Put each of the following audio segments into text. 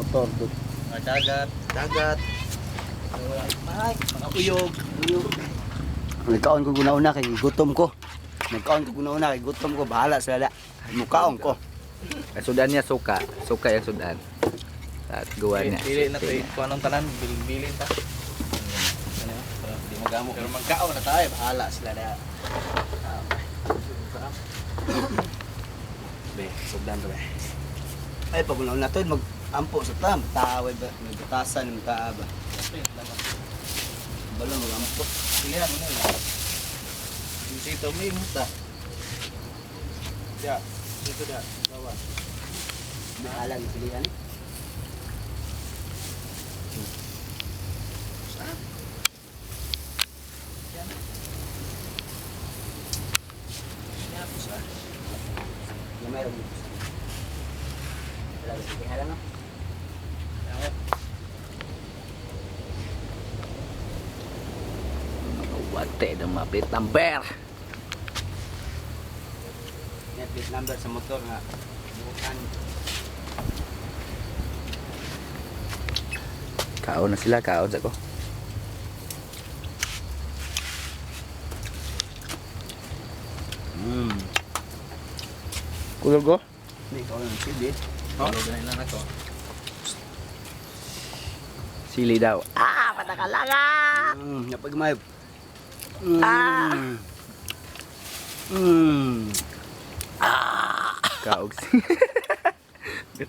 motor dud. Dagat. Dagat. Mga uyog. Nagkaon ko guna-una kay gutom ko. Nagkaon ko guna-una kay gutom ko, bahala sila da. Mukaon ko. Sudan niya suka. Suka yung sudan. At gawa niya. Pili na tayo kung anong tanan. Bilin ta. Hindi magamo. Pero magkaon na tayo. Bahala sila da. Be, sudan to be. Ay pag una to mag-ampo sa tam, taway ba, may butasan ng taa ba. Balo mag-ampo. Pilihan mo na yun. Yung sito may muta. Ya, sito da. Bawa. Bahala ng pilihan. Yung mayroon dito. Talaga sige halang no. Wate ng mga plate number. Yan plate number sa motor nga. Bukan. Kaon na sila, kaon sa ko. Kulog ko? Hindi ko lang sili. Oh, ganyan lang ako. Sili daw. Ah, patakalangan! Napagmay. Kaog.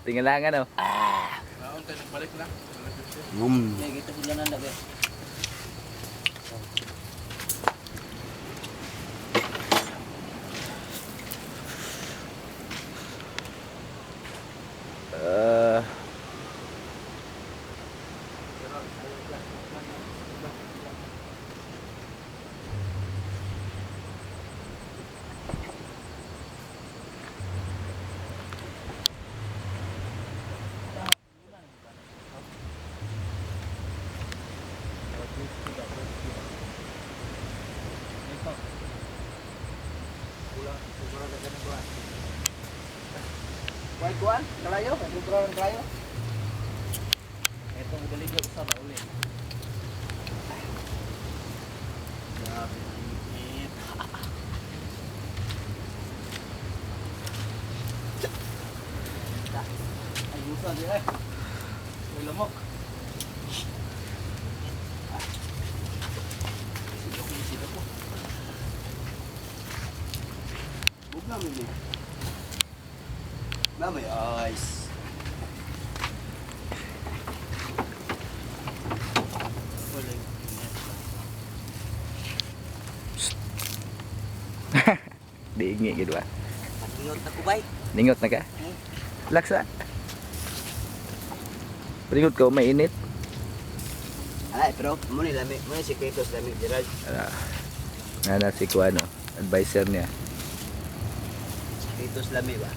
Tinggalangan oh. Naon tayo nagbalik na. May kita sila nanda be. Kuan, kalayo, kuan kalayo. Ito magaling ko sa baulin. Grabe. Ayusan dia. May lamok. Sino po? Bugna mo ni. Mamay ice. Diingi gitu ah. Paningot ako bay. Ningot na ka? Laksa. Peringot ko, mainit. Ay, pero mo ni lamig, mo ni sikretos lamig Gerald. Nana si Kuano, advisor niya. Sikretos lamig ba?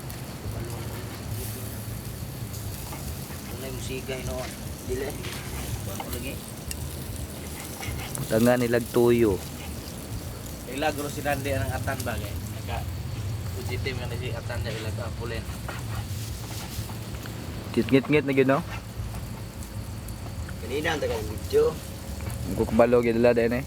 Unay musika hinoon. Dili. Kuan ko lagi. Tanga nilag tuyo. Ilagro si Nandi ang atan bagay. Naka positive nga na si atan niya ilag apulen. Ngit-ngit na gino. Kanina ang tagang video. Ang kukbalo gidala din eh.